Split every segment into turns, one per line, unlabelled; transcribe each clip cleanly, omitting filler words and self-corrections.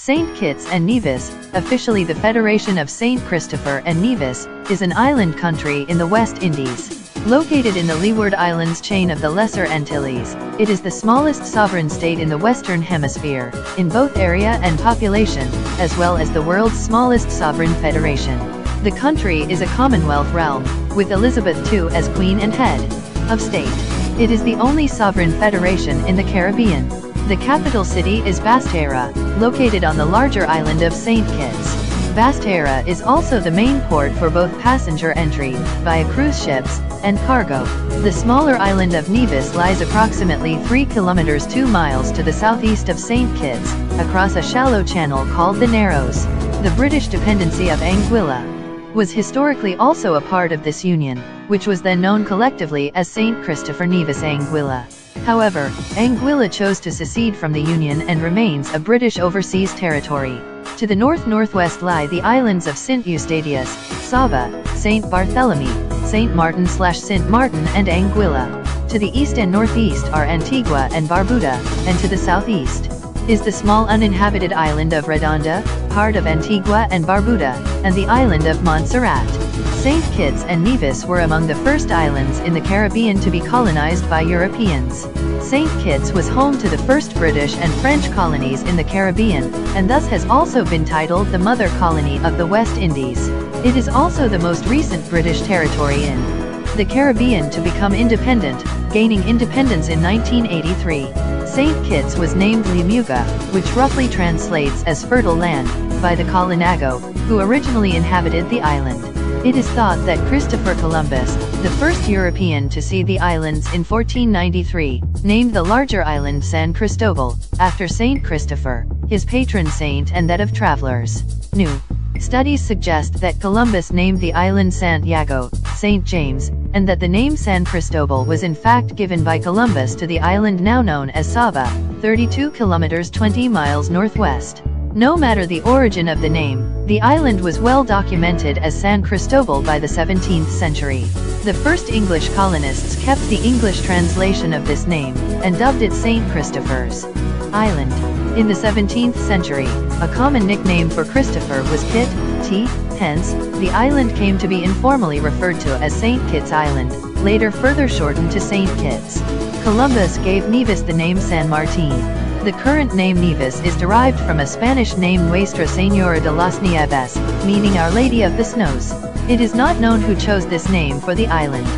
St. Kitts and Nevis, officially the Federation of St. Christopher and Nevis, is an island country in the West Indies. Located in the Leeward Islands chain of the Lesser Antilles, it is the smallest sovereign state in the Western Hemisphere, in both area and population, as well as the world's smallest sovereign federation. The country is a Commonwealth realm, with Elizabeth II as Queen and head of state. It is the only sovereign federation in the Caribbean. The capital city is Basseterre, located on the larger island of St. Kitts. Basseterre is also the main port for both passenger entry, via cruise ships, and cargo. The smaller island of Nevis lies approximately 3 kilometers 2 miles to the southeast of St. Kitts, across a shallow channel called the Narrows. The British dependency of Anguilla was historically also a part of this union, which was then known collectively as St. Christopher Nevis Anguilla. However, Anguilla chose to secede from the Union and remains a British overseas territory. To the north-northwest lie the islands of St. Eustatius, Saba, St. Barthélemy, St. Martin/St. Martin and Anguilla. To the east and northeast are Antigua and Barbuda, and to the southeast is the small uninhabited island of Redonda, part of Antigua and Barbuda, and the island of Montserrat. St. Kitts and Nevis were among the first islands in the Caribbean to be colonized by Europeans. St. Kitts was home to the first British and French colonies in the Caribbean, and thus has also been titled the Mother Colony of the West Indies. It is also the most recent British territory in the Caribbean to become independent, gaining independence in 1983. St. Kitts was named Limuga, which roughly translates as fertile land, by the Kalinago, who originally inhabited the island. It is thought that Christopher Columbus, the first European to see the islands in 1493, named the larger island San Cristobal, after Saint Christopher, his patron saint and that of travelers. New studies suggest that Columbus named the island Santiago, St. James, and that the name San Cristobal was in fact given by Columbus to the island now known as Saba, 32 kilometers 20 miles northwest. No matter the origin of the name, the island was well documented as San Cristobal by the 17th century. The first English colonists kept the English translation of this name, and dubbed it St. Christopher's Island. In the 17th century, a common nickname for Christopher was Kit, T, hence, the island came to be informally referred to as St. Kitts Island, later further shortened to St. Kitts. Columbus gave Nevis the name San Martin. The current name Nevis is derived from a Spanish name Nuestra Señora de las Nieves, meaning Our Lady of the Snows. It is not known who chose this name for the island,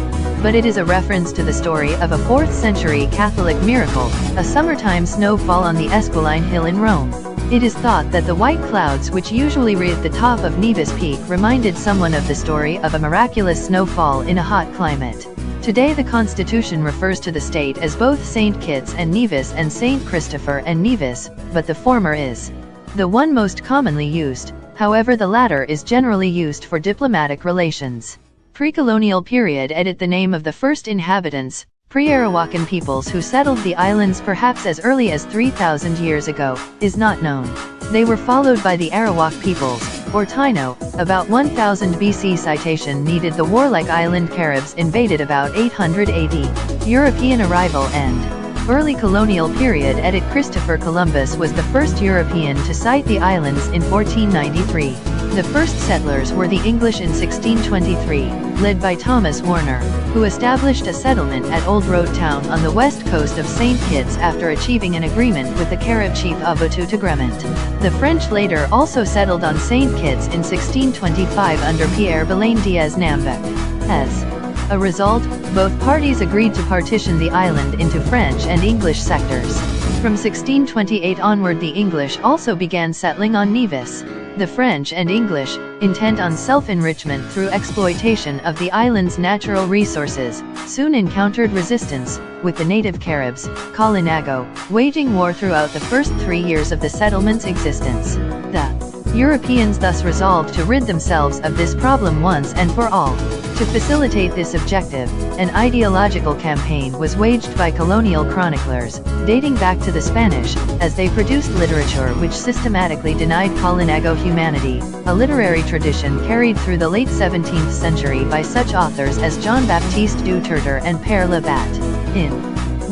but it is a reference to the story of a 4th century Catholic miracle, a summertime snowfall on the Esquiline Hill in Rome. It is thought that the white clouds which usually wreathe the top of Nevis Peak reminded someone of the story of a miraculous snowfall in a hot climate. Today the Constitution refers to the state as both St. Kitts and Nevis and St. Christopher and Nevis, but the former is the one most commonly used, however the latter is generally used for diplomatic relations. Pre-colonial period. Edit. The name of the first inhabitants, pre-Arawakan peoples who settled the islands perhaps as early as 3,000 years ago, is not known. They were followed by the Arawak peoples, or Taino, about 1000 BC. Citation needed. The warlike island Caribs invaded about 800 AD. European arrival and early colonial period. Edit. Christopher Columbus was the first European to sight the islands in 1493. The first settlers were the English in 1623, led by Thomas Warner, who established a settlement at Old Road Town on the west coast of St. Kitts after achieving an agreement with the Carib chief Aboutout Agreement. The French later also settled on St. Kitts in 1625 under Pierre Belain Diaz Nambec. As a result, both parties agreed to partition the island into French and English sectors. From 1628 onward the English also began settling on Nevis. The French and English, intent on self-enrichment through exploitation of the island's natural resources, soon encountered resistance, with the native Caribs, Kalinago, waging war throughout the first 3 years of the settlement's existence. The Europeans thus resolved to rid themselves of this problem once and for all. To facilitate this objective, an ideological campaign was waged by colonial chroniclers, dating back to the Spanish, as they produced literature which systematically denied Kalinago humanity, a literary tradition carried through the late 17th century by such authors as Jean-Baptiste du Tertre and Père Labat. In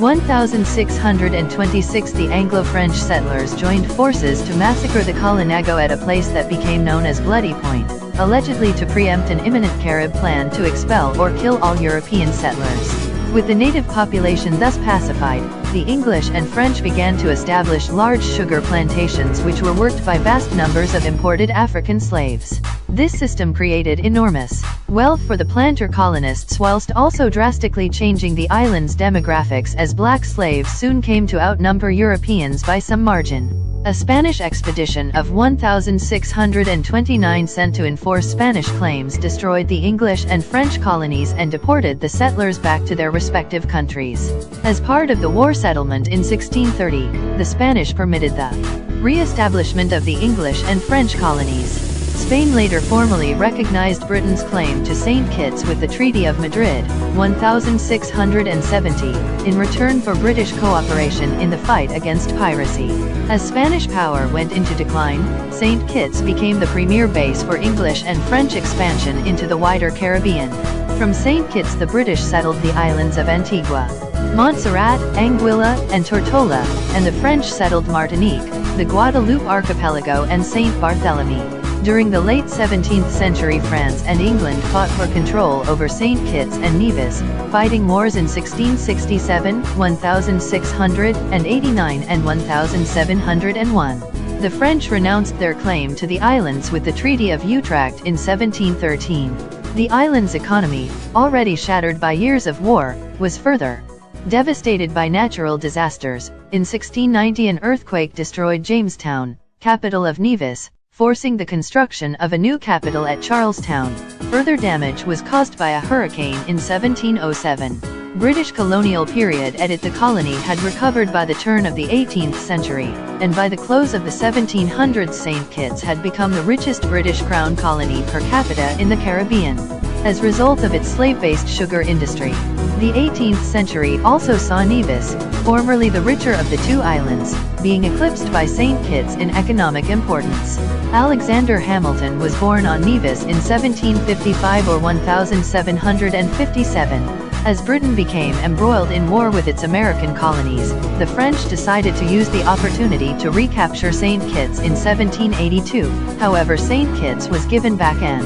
1626 the Anglo-French settlers joined forces to massacre the Kalinago at a place that became known as Bloody Point, allegedly to preempt an imminent Carib plan to expel or kill all European settlers. With the native population thus pacified, the English and French began to establish large sugar plantations which were worked by vast numbers of imported African slaves. This system created enormous wealth for the planter colonists whilst also drastically changing the island's demographics, as black slaves soon came to outnumber Europeans by some margin. A Spanish expedition of 1,629 sent to enforce Spanish claims destroyed the English and French colonies and deported the settlers back to their respective countries. As part of the war settlement in 1630, the Spanish permitted the re-establishment of the English and French colonies. Spain later formally recognized Britain's claim to St. Kitts with the Treaty of Madrid, 1670, in return for British cooperation in the fight against piracy. As Spanish power went into decline, St. Kitts became the premier base for English and French expansion into the wider Caribbean. From St. Kitts the British settled the islands of Antigua, Montserrat, Anguilla, and Tortola, and the French settled Martinique, the Guadeloupe archipelago and St. Barthélemy. During the late 17th century, France and England fought for control over St. Kitts and Nevis, fighting wars in 1667, 1689 and 1701. The French renounced their claim to the islands with the Treaty of Utrecht in 1713. The island's economy, already shattered by years of war, was further devastated by natural disasters. In 1690 an earthquake destroyed Jamestown, capital of Nevis, forcing the construction of a new capital at Charlestown. Further damage was caused by a hurricane in 1707. British colonial period. The colony had recovered by the turn of the 18th century, and by the close of the 1700s St. Kitts had become the richest British Crown colony per capita in the Caribbean, as a result of its slave-based sugar industry. The 18th century also saw Nevis, formerly the richer of the two islands, being eclipsed by St. Kitts in economic importance. Alexander Hamilton was born on Nevis in 1755 or 1757. As Britain became embroiled in war with its American colonies, the French decided to use the opportunity to recapture St. Kitts in 1782. However, St. Kitts was given back and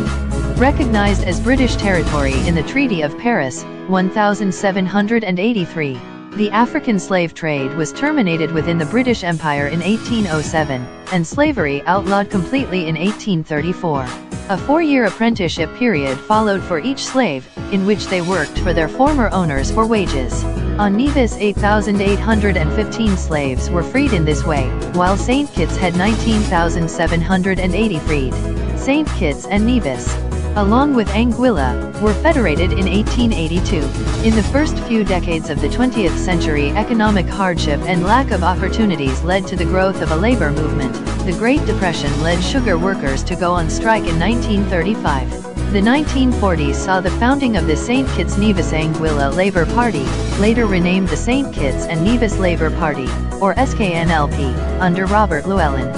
recognized as British territory in the Treaty of Paris, 1783. The African slave trade was terminated within the British Empire in 1807, and slavery outlawed completely in 1834. A 4-year apprenticeship period followed for each slave, in which they worked for their former owners for wages. On Nevis 8,815 slaves were freed in this way, while St. Kitts had 19,780 freed. St. Kitts and Nevis, along with Anguilla, were federated in 1882. In the first few decades of the 20th century, economic hardship and lack of opportunities led to the growth of a labor movement. The Great Depression led sugar workers to go on strike in 1935. The 1940s saw the founding of the St. Kitts Nevis Anguilla Labour Party, later renamed the St. Kitts and Nevis Labour Party, or Sknlp, under Robert Llewellyn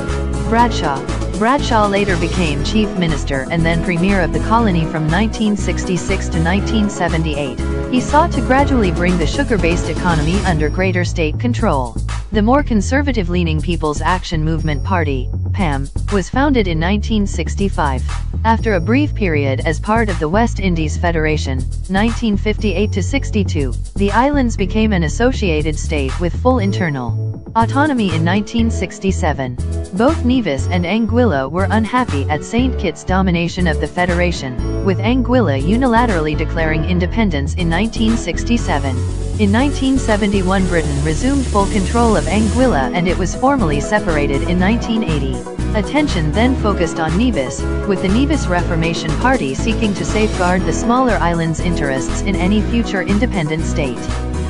Bradshaw. Bradshaw later became chief minister and then premier of the colony from 1966 to 1978. He sought to gradually bring the sugar-based economy under greater state control. The more conservative-leaning People's Action Movement Party, PAM, was founded in 1965. After a brief period as part of the West Indies Federation, 1958–62, the islands became an associated state with full internal autonomy in 1967. Both Nevis and Anguilla were unhappy at St. Kitts' domination of the Federation, with Anguilla unilaterally declaring independence in 1967. In 1971 Britain resumed full control of Anguilla and it was formally separated in 1980. Attention then focused on Nevis, with the Nevis Reformation Party seeking to safeguard the smaller island's interests in any future independent state.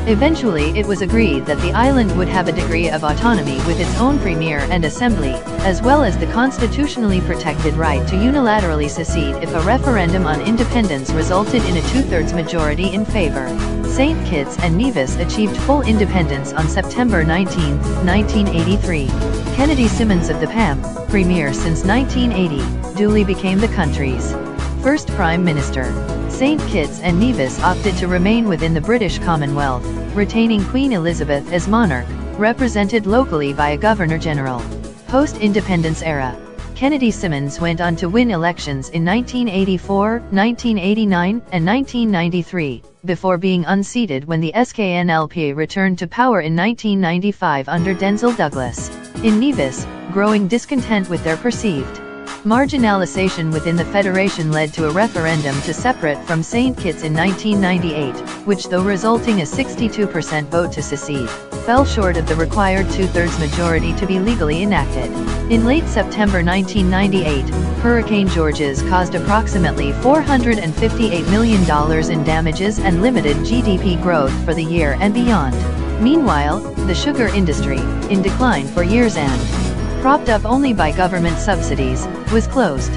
Eventually it was agreed that the island would have a degree of autonomy with its own premier and assembly, as well as the constitutionally protected right to unilaterally secede if a referendum on independence resulted in a 2/3 majority in favor. St. Kitts and Nevis achieved full independence on September 19, 1983. Kennedy Simmons of the PAM, premier since 1980, duly became the country's first prime minister. St. Kitts and Nevis opted to remain within the British Commonwealth, retaining Queen Elizabeth as monarch, represented locally by a Governor-General. Post-independence era. Kennedy Simmons went on to win elections in 1984, 1989, and 1993, before being unseated when the Sknlp returned to power in 1995 under Denzil Douglas. In Nevis, growing discontent with their perceived marginalization within the Federation led to a referendum to separate from St. Kitts in 1998, which, though resulting a 62% vote to secede, fell short of the required two-thirds majority to be legally enacted. In late September 1998, Hurricane Georges caused approximately $458 million in damages and limited GDP growth for the year and beyond. Meanwhile, the sugar industry, in decline for years and propped up only by government subsidies, was closed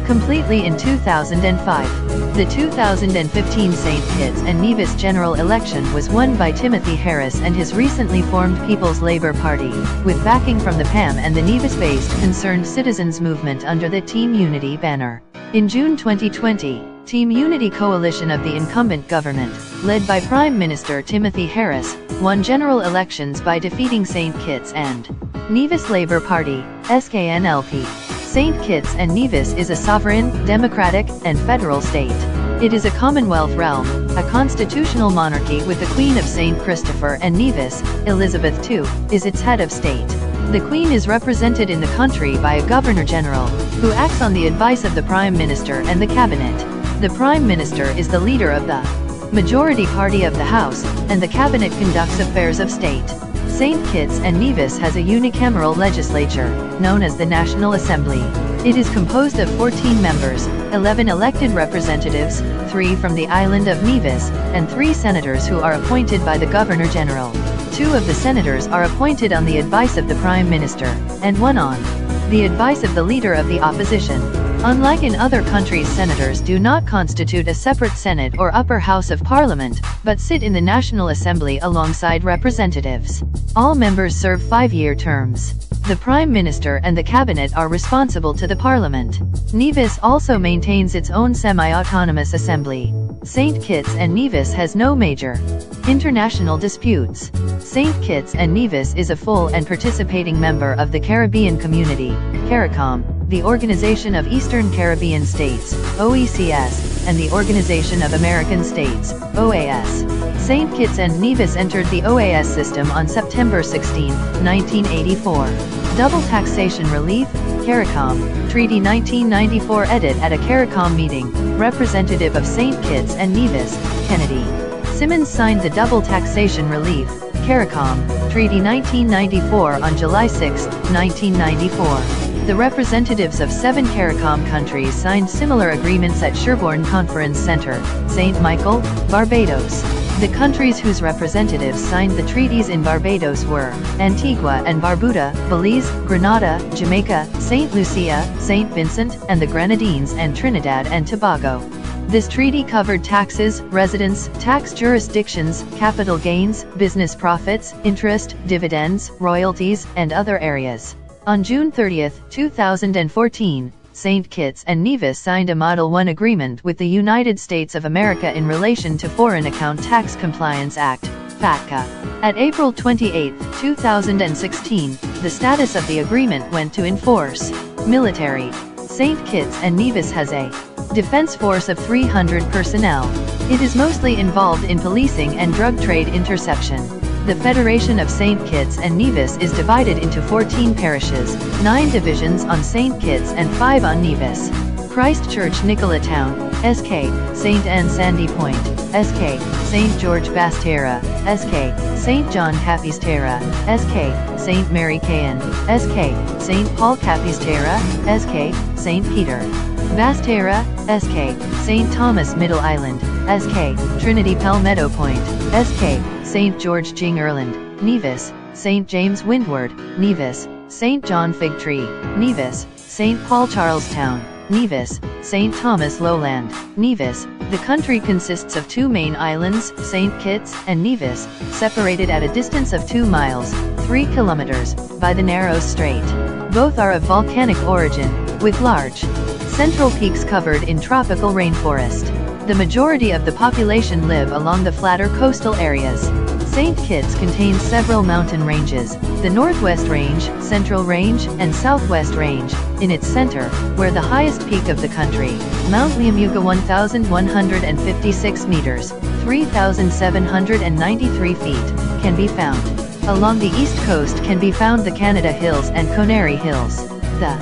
completely in 2005. The 2015 St. Kitts and Nevis general election was won by Timothy Harris and his recently formed People's Labour Party, with backing from the PAM and the Nevis-based Concerned Citizens Movement under the Team Unity banner. In June 2020, Team Unity coalition of the incumbent government, led by Prime Minister Timothy Harris, won general elections by defeating St. Kitts and Nevis Labour Party, Sknlp. St. Kitts and Nevis is a sovereign, democratic, and federal state. It is a Commonwealth realm, a constitutional monarchy with the Queen of St. Christopher and Nevis, Elizabeth II, is its head of state. The Queen is represented in the country by a Governor-General, who acts on the advice of the Prime Minister and the Cabinet. The Prime Minister is the leader of the majority party of the House, and the Cabinet conducts affairs of state. St. Kitts and Nevis has a unicameral legislature, known as the National Assembly. It is composed of 14 members, 11 elected representatives, 3 from the island of Nevis, and 3 senators who are appointed by the Governor-General. 2 of the senators are appointed on the advice of the Prime Minister, and 1 on the advice of the Leader of the Opposition. Unlike in other countries, senators do not constitute a separate Senate or upper house of Parliament, but sit in the National Assembly alongside representatives. All members serve 5-year terms. The Prime Minister and the Cabinet are responsible to the Parliament. Nevis also maintains its own semi-autonomous assembly. St. Kitts and Nevis has no major international disputes. St. Kitts and Nevis is a full and participating member of the Caribbean Community, CARICOM, the Organization of Eastern Caribbean States, OECS, and the Organization of American States, OAS. St. Kitts and Nevis entered the OAS system on September 16, 1984. Double taxation relief, CARICOM, Treaty 1994 edit at a CARICOM meeting, representative of St. Kitts and Nevis, Kennedy Simmons signed the Double Taxation Relief, CARICOM, Treaty 1994 on July 6, 1994. The representatives of 7 CARICOM countries signed similar agreements at Sherborne Conference Centre, St. Michael, Barbados. The countries whose representatives signed the treaties in Barbados were Antigua and Barbuda, Belize, Grenada, Jamaica, St. Lucia, St. Vincent, and the Grenadines, and Trinidad and Tobago. This treaty covered taxes, residence, tax jurisdictions, capital gains, business profits, interest, dividends, royalties, and other areas. On June 30, 2014, St. Kitts and Nevis signed a Model 1 agreement with the United States of America in relation to Foreign Account Tax Compliance Act, FATCA. At April 28, 2016, the status of the agreement went to enforce. Military. St. Kitts and Nevis has a defense force of 300 personnel. It is mostly involved in policing and drug trade interception. The Federation of St. Kitts and Nevis is divided into 14 parishes, 9 divisions on St. Kitts and 5 on Nevis. Christchurch Nicolatown, SK, St. Anne Sandy Point, SK, St. George Basterra, SK, St. John Capisterra, SK, St. Mary Caen, SK, St. Paul Capisterra, SK, St. Peter Basterra, SK, St. Thomas Middle Island, SK, Trinity Palmetto Point, SK, St. George Jing-Erland, Nevis, St. James Windward, Nevis, St. John Fig Tree, Nevis, St. Paul Charlestown, Nevis, St. Thomas Lowland, Nevis. The country consists of 2 main islands, St. Kitts and Nevis, separated at a distance of 2 miles, 3 kilometers, by the narrow strait. Both are of volcanic origin, with large central peaks covered in tropical rainforest. The majority of the population live along the flatter coastal areas. St. Kitts contains several mountain ranges, the Northwest Range, Central Range, and Southwest Range. In its center, where the highest peak of the country, Mount Liamuga 1,156 meters, 3,793 feet, can be found. Along the east coast can be found the Canada Hills and Conary Hills. The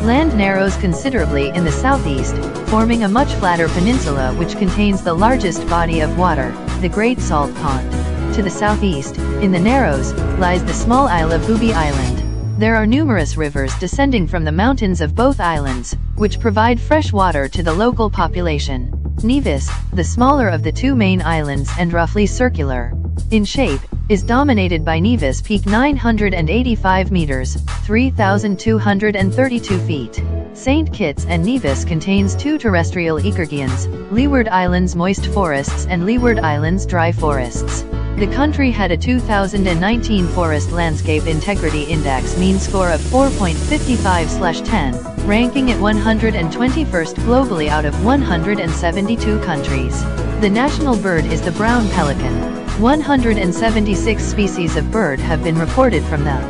land narrows considerably in the southeast, forming a much flatter peninsula which contains the largest body of water, the Great Salt Pond. To the southeast, in the Narrows, lies the small isle of Booby Island. There are numerous rivers descending from the mountains of both islands, which provide fresh water to the local population. Nevis, the smaller of the two main islands and roughly circular in shape, is dominated by Nevis Peak 985 meters, 3,232 feet. St. Kitts and Nevis contains two terrestrial ecoregions, Leeward Islands moist forests and Leeward Islands dry forests. The country had a 2019 Forest Landscape Integrity Index mean score of 4.55/10, ranking it 121st globally out of 172 countries. The national bird is the brown pelican. 176 species of bird have been reported from the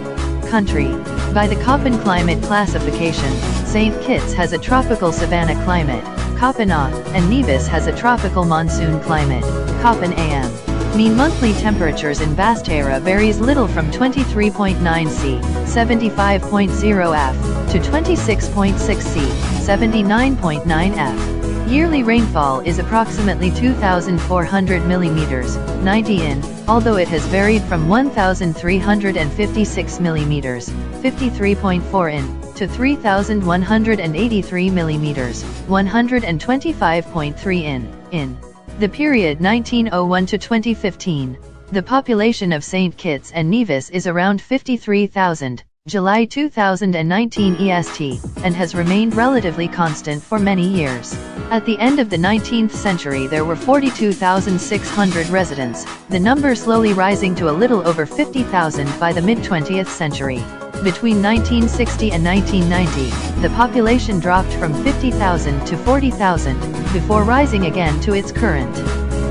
country. By the Köppen climate classification, St. Kitts has a tropical savanna climate, Köppen A, and Nevis has a tropical monsoon climate, Köppen AM. Mean monthly temperatures in Basseterre varies little from 23.9 C, 75.0 F, to 26.6 C, 79.9 F. Yearly rainfall is approximately 2,400 millimeters, 90 in, although it has varied from 1,356 millimeters, 53.4 in, to 3,183 millimeters, 125.3 in the period 1901 to 2015. The population of St. Kitts and Nevis is around 53,000, July 2019 EST, and has remained relatively constant for many years. At the end of the 19th century there were 42,600 residents, the number slowly rising to a little over 50,000 by the mid-20th century. Between 1960 and 1990, the population dropped from 50,000 to 40,000, before rising again to its current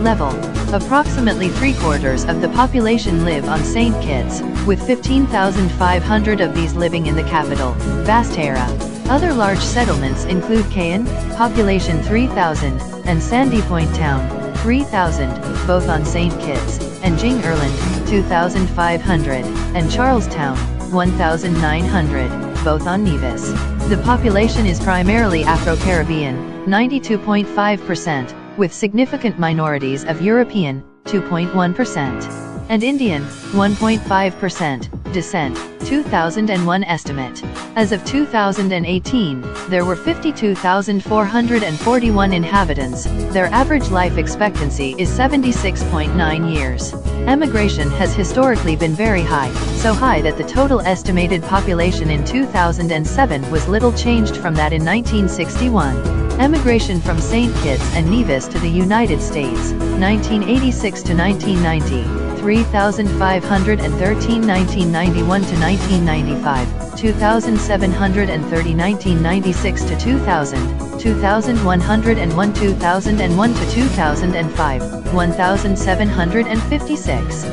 level. Approximately three-quarters of the population live on St. Kitts, with 15,500 of these living in the capital, Basseterre. Other large settlements include Caen, population 3,000, and Sandy Point Town, 3,000, both on St. Kitts, and Jing-Erland, 2,500, and Charlestown, 1,900, both on Nevis. The population is primarily Afro-Caribbean, 92.5%, with significant minorities of European, 2.1%, and Indian, 1.5%, descent, 2001 estimate. As of 2018, there were 52,441 inhabitants. Their average life expectancy is 76.9 years. Emigration has historically been very high, so high that the total estimated population in 2007 was little changed from that in 1961. Emigration from St. Kitts and Nevis to the United States, 1986 to 1990, 3,513 1991 to 1995, 2,730 1996 to 2000, 2,101 2001 to 2005, 1,756.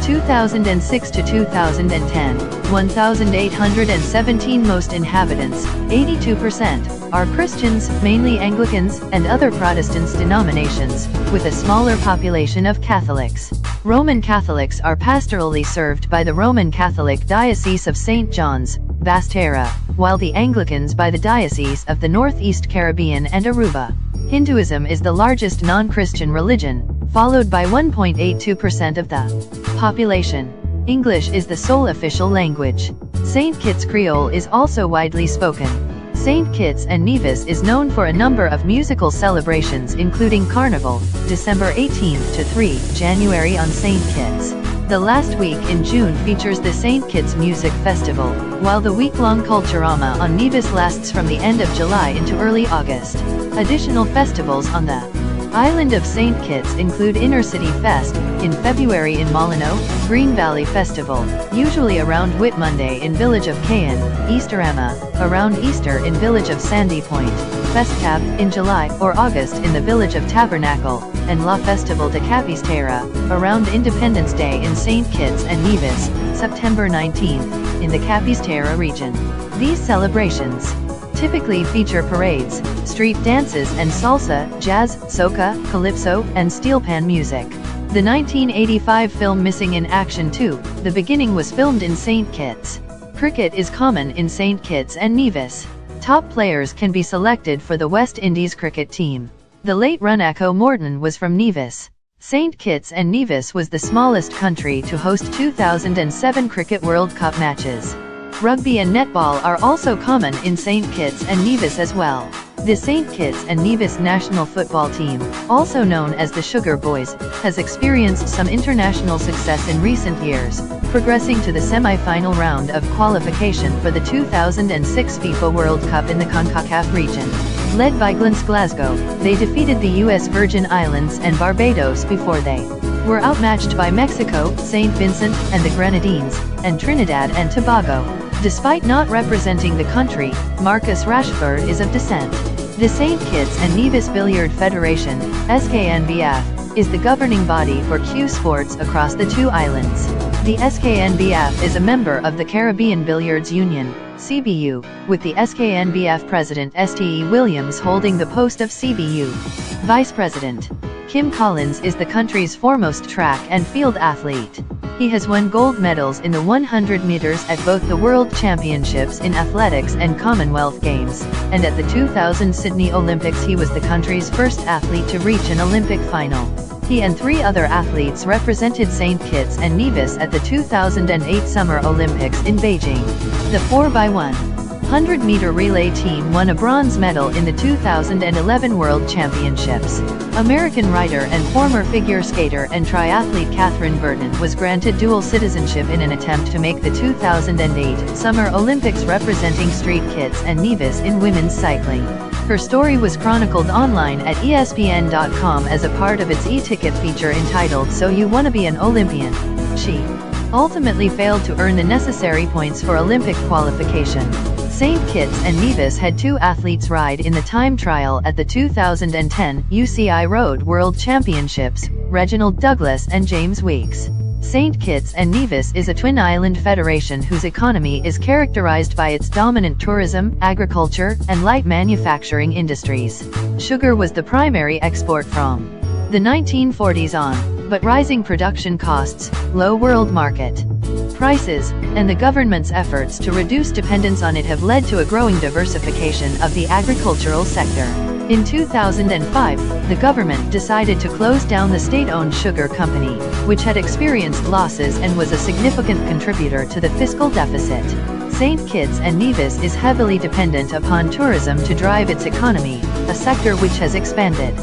2006 to 2010, 1,817 most inhabitants, 82%, are Christians, mainly Anglicans, and other Protestant denominations, with a smaller population of Catholics. Roman Catholics are pastorally served by the Roman Catholic Diocese of St. John's, Basseterre, while the Anglicans by the Diocese of the Northeast Caribbean and Aruba. Hinduism is the largest non-Christian religion, followed by 1.82% of the population. English is the sole official language. St. Kitts Creole is also widely spoken. St. Kitts and Nevis is known for a number of musical celebrations including Carnival, December 18th to 3 January on St. Kitts. The last week in June features the St. Kitts Music Festival, while the week-long Culturama on Nevis lasts from the end of July into early August. Additional festivals on the Island of St. Kitts include Inner City Fest, in February in Molyneux, Green Valley Festival, usually around Whitmonday in village of Caen, Easterama, around Easter in village of Sandy Point, Festcab, in July or August in the village of Tabernacle, and La Festival de Capistera, around Independence Day in St. Kitts and Nevis, September 19th, in the Capistera region. These celebrations typically feature parades, street dances and salsa, jazz, soca, calypso, and steel pan music. The 1985 film Missing in Action 2, The Beginning was filmed in St. Kitts. Cricket is common in St. Kitts and Nevis. Top players can be selected for the West Indies cricket team. The late Runako Morton was from Nevis. St. Kitts and Nevis was the smallest country to host 2007 Cricket World Cup matches. Rugby and netball are also common in St. Kitts and Nevis as well. The St. Kitts and Nevis national football team, also known as the Sugar Boys, has experienced some international success in recent years, progressing to the semi-final round of qualification for the 2006 FIFA World Cup in the CONCACAF region. Led by Glasgow, they defeated the U.S. Virgin Islands and Barbados before they were outmatched by Mexico, St. Vincent and the Grenadines, and Trinidad and Tobago. Despite not representing the country, Marcus Rashford is of descent. The St. Kitts and Nevis Billiard Federation, Sknbf, is the governing body for Q sports across the two islands. The Sknbf is a member of the Caribbean Billiards Union, CBU, with the Sknbf president Ste Williams holding the post of CBU vice president. Kim Collins is the country's foremost track and field athlete. He has won gold medals in the 100 meters at both the World Championships in Athletics and Commonwealth Games, and at the 2000 Sydney Olympics he was the country's first athlete to reach an Olympic final. He and 3 other athletes represented St. Kitts and Nevis at the 2008 Summer Olympics in Beijing. The 4x100-meter relay team won a bronze medal in the 2011 World Championships. American writer and former figure skater and triathlete Catherine Burton was granted dual citizenship in an attempt to make the 2008 Summer Olympics representing St. Kitts and Nevis in women's cycling. Her story was chronicled online at ESPN.com as a part of its e-ticket feature entitled So You Wanna Be an Olympian? She ultimately failed to earn the necessary points for Olympic qualification. St. Kitts and Nevis had 2 athletes ride in the time trial at the 2010 UCI Road World Championships, Reginald Douglas and James Weeks. St. Kitts and Nevis is a twin-island federation whose economy is characterized by its dominant tourism, agriculture, and light manufacturing industries. Sugar was the primary export from the 1940s on, but rising production costs, low world market prices, and the government's efforts to reduce dependence on it have led to a growing diversification of the agricultural sector. In 2005, the government decided to close down the state-owned sugar company, which had experienced losses and was a significant contributor to the fiscal deficit. St. Kitts and Nevis is heavily dependent upon tourism to drive its economy, a sector which has expanded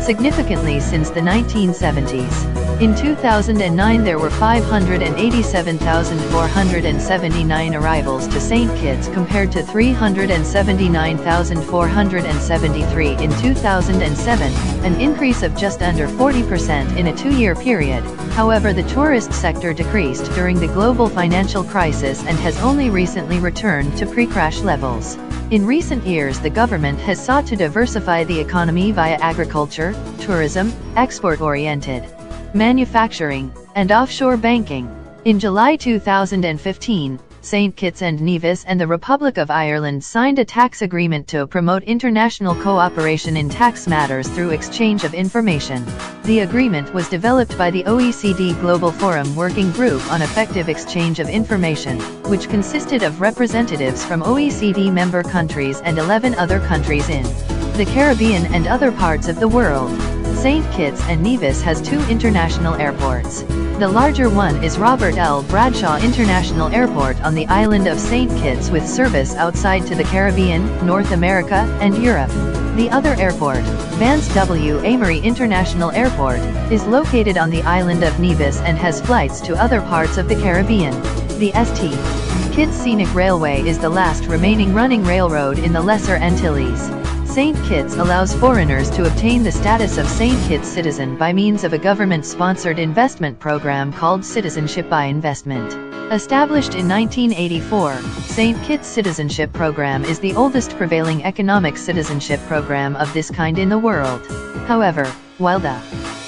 significantly since the 1970s. In 2009 there were 587,479 arrivals to St. Kitts compared to 379,473 in 2007, an increase of just under 40% in a 2-year period. However, the tourist sector decreased during the global financial crisis and has only recently returned to pre-crash levels. In recent years the government has sought to diversify the economy via agriculture, tourism, export-oriented manufacturing, and offshore banking. In July 2015, St. Kitts and Nevis and the Republic of Ireland signed a tax agreement to promote international cooperation in tax matters through exchange of information. The agreement was developed by the OECD Global Forum Working Group on Effective Exchange of Information, which consisted of representatives from OECD member countries and 11 other countries in the Caribbean and other parts of the world. St. Kitts and Nevis has 2 international airports. The larger one is Robert L. Bradshaw International Airport on the island of St. Kitts with service outside to the Caribbean, North America, and Europe. The other airport, Vance W. Amory International Airport, is located on the island of Nevis and has flights to other parts of the Caribbean. The St. Kitts Scenic Railway is the last remaining running railroad in the Lesser Antilles. St. Kitts allows foreigners to obtain the status of St. Kitts citizen by means of a government-sponsored investment program called Citizenship by Investment. Established in 1984, St. Kitts Citizenship Program is the oldest prevailing economic citizenship program of this kind in the world. However, while the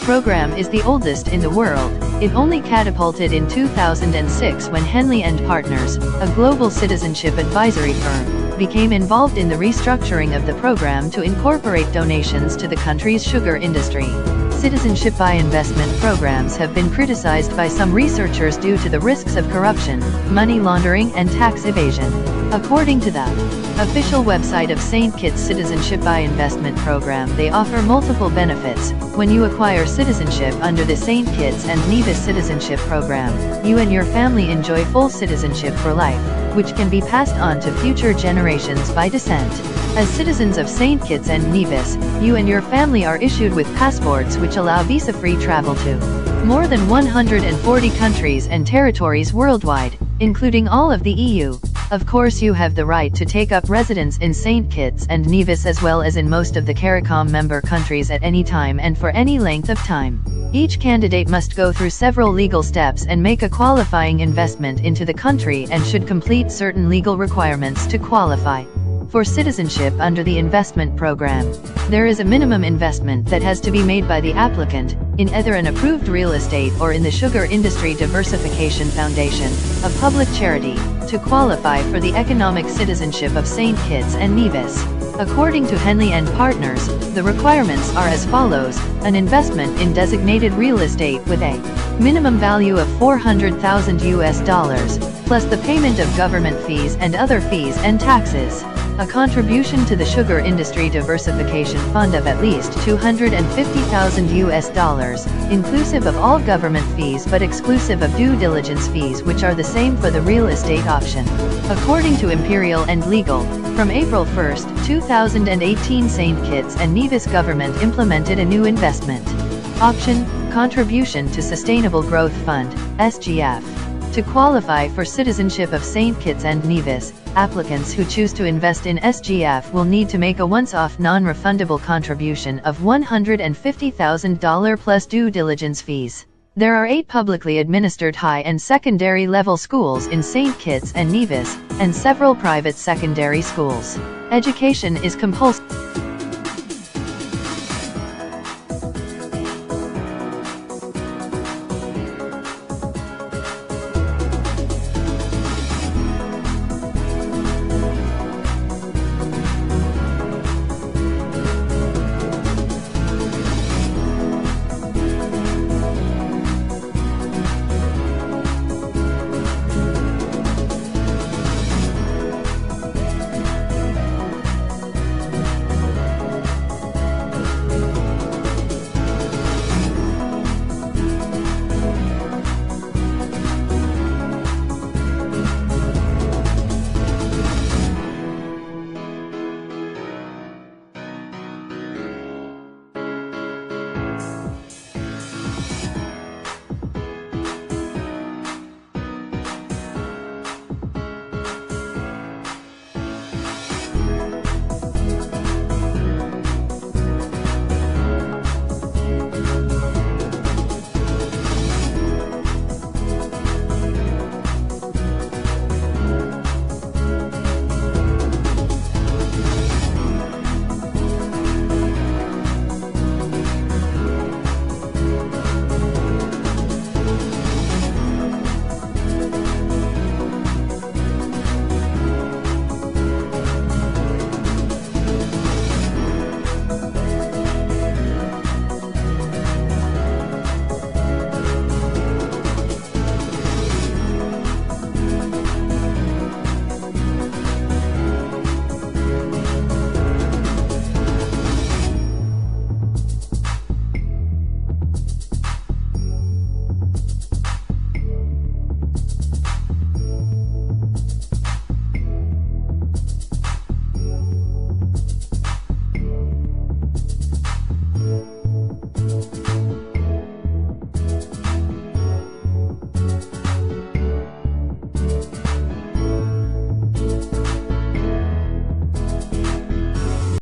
program is the oldest in the world, it only catapulted in 2006 when Henley & Partners, a global citizenship advisory firm, became involved in the restructuring of the program to incorporate donations to the country's sugar industry. Citizenship by investment programs have been criticized by some researchers due to the risks of corruption, money laundering and tax evasion. According to the official website of St. Kitts Citizenship by Investment Program, they offer multiple benefits. When you acquire citizenship under the St. Kitts and Nevis Citizenship Program, you and your family enjoy full citizenship for life, which can be passed on to future generations by descent. As citizens of St. Kitts and Nevis, you and your family are issued with passports which allow visa-free travel to more than 140 countries and territories worldwide, including all of the EU. Of course, you have the right to take up residence in St. Kitts and Nevis as well as in most of the CARICOM member countries at any time and for any length of time. Each candidate must go through several legal steps and make a qualifying investment into the country and should complete certain legal requirements to qualify for citizenship under the investment program. There is a minimum investment that has to be made by the applicant, in either an approved real estate or in the Sugar Industry Diversification Foundation, a public charity, to qualify for the economic citizenship of St. Kitts and Nevis. According to Henley & Partners, the requirements are as follows: an investment in designated real estate with a minimum value of $400,000 plus the payment of government fees and other fees and taxes. A contribution to the Sugar Industry Diversification Fund of at least $250,000, inclusive of all government fees but exclusive of due diligence fees, which are the same for the real estate option. According to Imperial and Legal, from April 1, 2018, St. Kitts and Nevis government implemented a new investment option, Contribution to Sustainable Growth Fund, SGF. To qualify for citizenship of St. Kitts and Nevis, applicants who choose to invest in SGF will need to make a once-off non-refundable contribution of $150,000 plus due diligence fees. There are 8 publicly administered high and secondary level schools in St. Kitts and Nevis, and several private secondary schools. Education is compulsory.